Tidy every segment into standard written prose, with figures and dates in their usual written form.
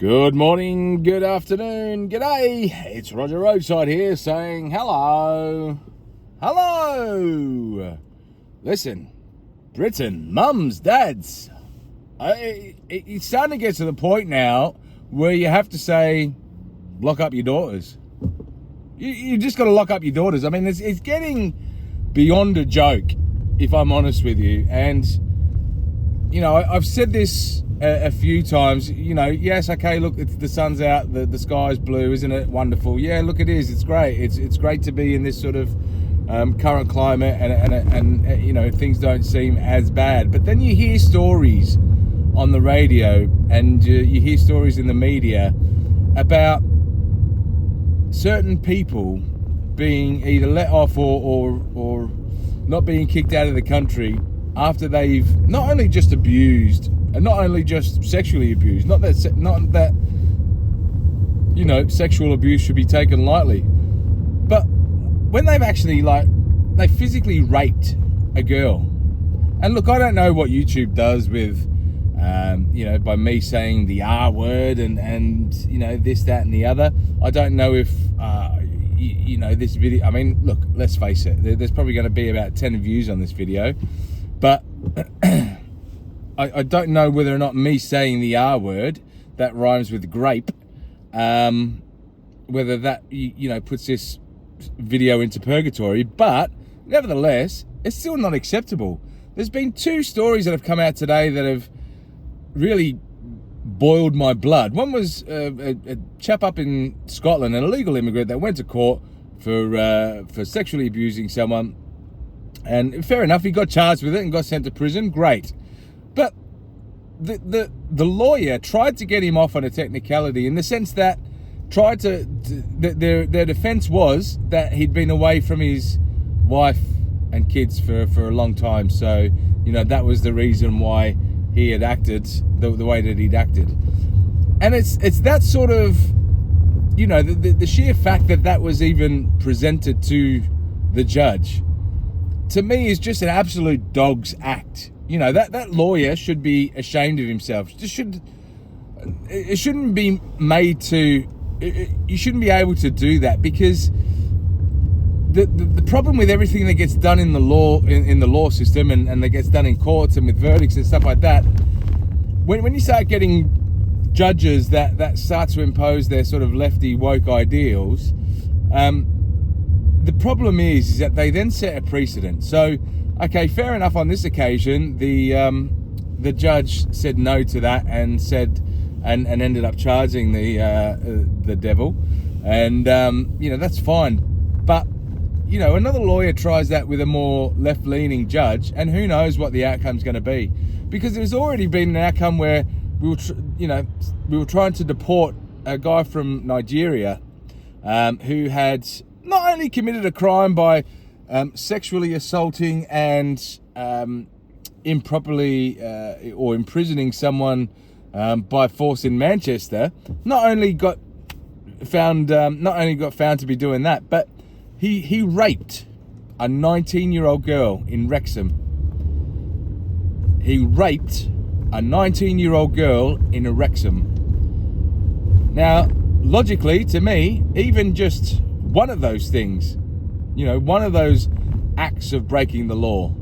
Good morning, good afternoon, g'day. It's Roger Roadside here saying hello. Hello. Listen, Britain, mums, dads, it's starting to get to the point now where you have to say, lock up your daughters. You just got to lock up your daughters. I mean, it's getting beyond a joke, if I'm honest with you. And, you know, I've said this a few times, you know, yes, okay, look, the sun's out, the sky's blue, isn't it wonderful? Yeah, look, it is. It's great. It's great to be in this sort of current climate, and you know, things don't seem as bad. But then you hear stories on the radio, and you hear stories in the media about certain people being either let off or not being kicked out of the country after they've not only just abused, and not only just sexually abused, not that you know, sexual abuse should be taken lightly, but when they've actually, like, they physically raped a girl. And look, I don't know what YouTube does with you know, by me saying the R word and you know, this, that and the other. I don't know if you know, this video, I mean, look, let's face it, there's probably going to be about 10 views on this video, but I don't know whether or not me saying the R word that rhymes with grape, whether that, you know, puts this video into purgatory. But nevertheless, it's still not acceptable. There's been two stories that have come out today that have really boiled my blood. One was a chap up in Scotland, an illegal immigrant that went to court for sexually abusing someone, and fair enough, he got charged with it and got sent to prison. Great. But the lawyer tried to get him off on a technicality, in the sense that their defense was that he'd been away from his wife and kids for a long time. So, you know, that was the reason why he had acted the way that he'd acted. And it's that sort of, you know, the sheer fact that was even presented to the judge, to me, is just an absolute dog's act. You know, that lawyer should be ashamed of himself. It shouldn't be made to, you shouldn't be able to do that, because the problem with everything that gets done in the law, in the law system, and that gets done in courts and with verdicts and stuff like that, when you start getting judges that start to impose their sort of lefty woke ideals, the problem is that they then set a precedent. So, okay, fair enough. On this occasion, the judge said no to that and ended up charging the devil, and you know, that's fine. But you know, another lawyer tries that with a more left-leaning judge, and who knows what the outcome's going to be, because there's already been an outcome where we were trying to deport a guy from Nigeria who had not only committed a crime by sexually assaulting and improperly or imprisoning someone by force in Manchester, not only got found to be doing that, but he raped a 19-year-old girl in Wrexham. He raped a 19-year-old girl in Wrexham. Now, logically, to me, even just one of those things, you know, one of those acts of breaking the law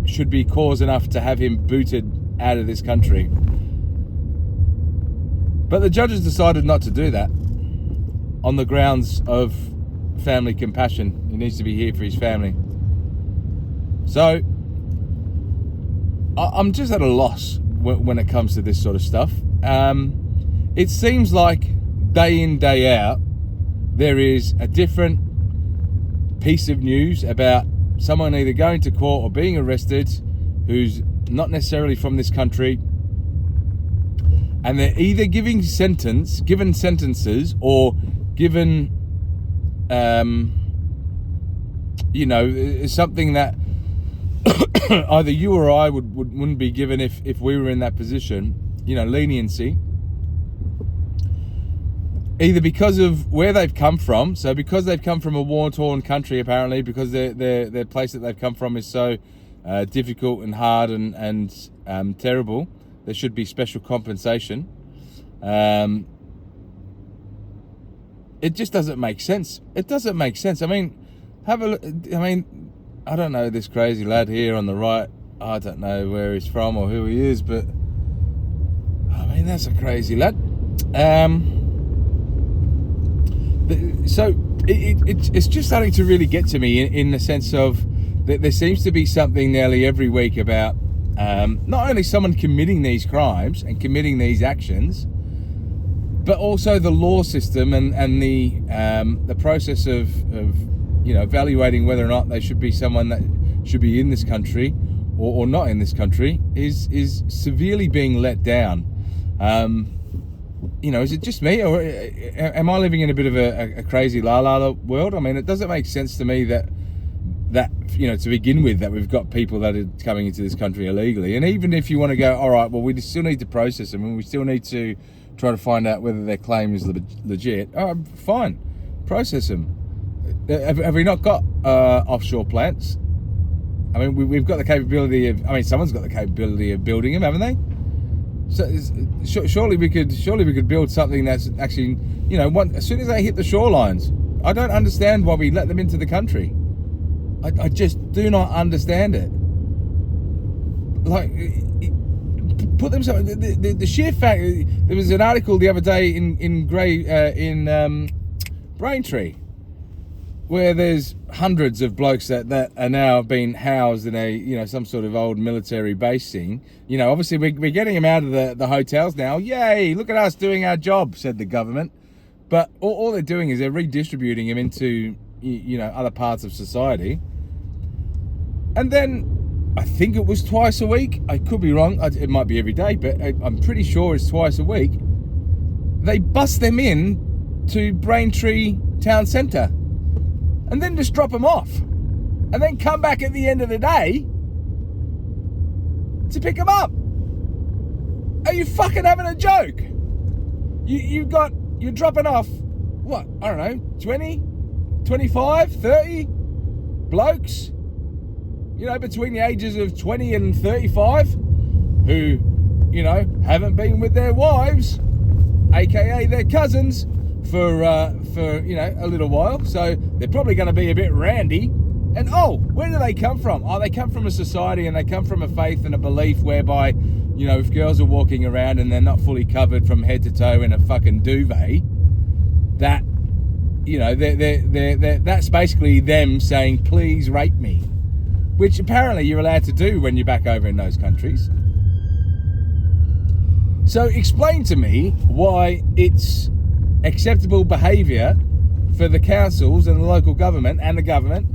should be cause enough to have him booted out of this country. But the judges decided not to do that on the grounds of family compassion. He needs to be here for his family. So I'm just at a loss when it comes to this sort of stuff. It seems like day in, day out, there is a different piece of news about someone either going to court or being arrested who's not necessarily from this country, and they're either given sentences or given you know, something that either you or I wouldn't be given if we were in that position, you know, leniency, either because of where they've come from. So because they've come from a war-torn country, apparently, because their place that they've come from is so difficult and hard and terrible, there should be special compensation. It just doesn't make sense. It doesn't make sense. I mean, have a look. I mean, I don't know this crazy lad here on the right. I don't know where he's from or who he is, but I mean, that's a crazy lad. So it's just starting to really get to me in the sense of that there seems to be something nearly every week about not only someone committing these crimes and committing these actions, but also the law system and the process of evaluating whether or not they should be someone that should be in this country or not in this country is severely being let down. Is it just me, or am I living in a bit of a crazy la-la world? I mean, it doesn't make sense to me that to begin with, that we've got people that are coming into this country illegally. And even if you want to go, all right, well, we still need to process them and we still need to try to find out whether their claim is legit. Fine, process them. Have we not got offshore plants? I mean, we've got the capability of. I mean, someone's got the capability of building them, haven't they? So surely we could build something that's actually, as soon as they hit the shorelines. I don't understand why we let them into the country. I just do not understand it. Like, put them. The sheer fact. There was an article the other day in Braintree, where there's hundreds of blokes that are now being housed in a some sort of old military base thing. Obviously we're getting them out of the hotels now. Yay! Look at us doing our job, said the government. But all they're doing is they're redistributing them into other parts of society. And then I think it was twice a week. I could be wrong. It might be every day, but I'm pretty sure it's twice a week. They bust them in to Braintree town centre. And then just drop them off. And then come back at the end of the day to pick them up. Are you fucking having a joke? You're dropping off, what, I don't know, 20, 25, 30 blokes, between the ages of 20 and 35 who, haven't been with their wives, aka their cousins, for a little while, so they're probably going to be a bit randy. And where do they come from? They come from a society and they come from a faith and a belief whereby, if girls are walking around and they're not fully covered from head to toe in a fucking duvet, that they're that's basically them saying, please rape me, which apparently you're allowed to do when you're back over in those countries. So explain to me why it's acceptable behaviour for the councils and the local government and the government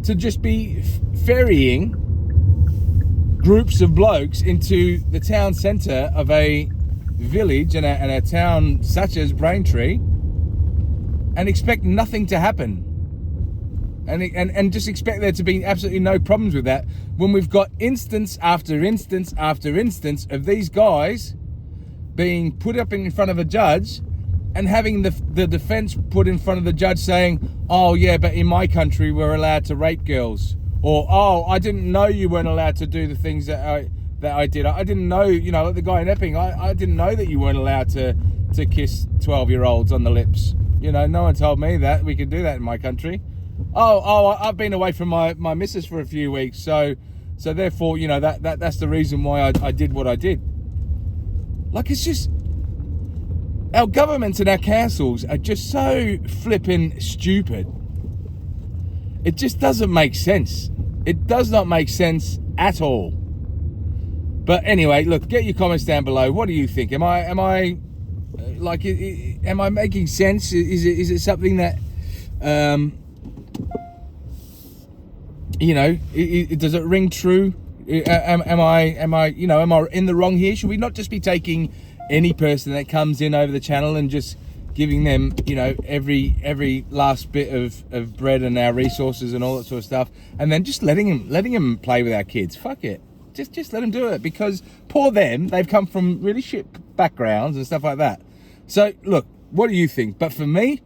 to just be ferrying groups of blokes into the town centre of a village and a town such as Braintree and expect nothing to happen and just expect there to be absolutely no problems with that, when we've got instance after instance after instance of these guys being put up in front of a judge and having the defence put in front of the judge saying, oh yeah, but in my country we're allowed to rape girls, or I didn't know you weren't allowed to do the things that I did. I didn't know, like the guy in Epping, I didn't know that you weren't allowed to kiss 12-year-olds on the lips. No one told me that we could do that in my country. I've been away from my missus for a few weeks, so therefore that's the reason why I did what I did. Like, it's just, our governments and our councils are just so flipping stupid. It just doesn't make sense. It does not make sense at all. But anyway, look, get your comments down below. What do you think? Am I making sense? Is it something that does it ring true? Am I in the wrong here? Should we not just be taking any person that comes in over the channel and just giving them, every last bit of bread and our resources and all that sort of stuff, and then just letting them play with our kids? Fuck it. Just let them do it, because poor them, they've come from really shit backgrounds and stuff like that. So look, what do you think? But for me,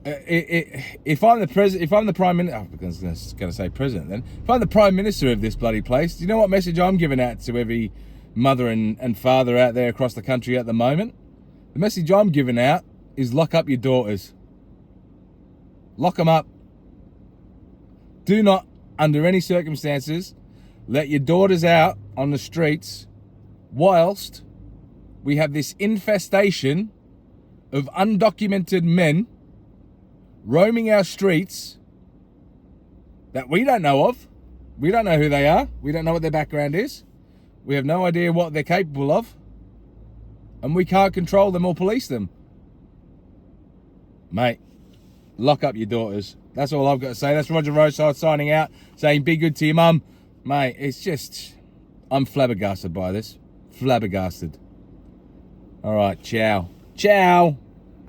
if I'm the prime minister, I was going to say president then. If I'm the prime minister of this bloody place, do you know what message I'm giving out to every mother and father out there across the country at the moment? The message I'm giving out is lock up your daughters. Lock them up. Do not, under any circumstances, let your daughters out on the streets whilst we have this infestation of undocumented men roaming our streets that we don't know of. We don't know who they are. We don't know what their background is. We have no idea what they're capable of. And we can't control them or police them. Mate, lock up your daughters. That's all I've got to say. That's Roger Roside signing out, saying be good to your mum. Mate, it's just, I'm flabbergasted by this. Flabbergasted. All right, ciao. Ciao.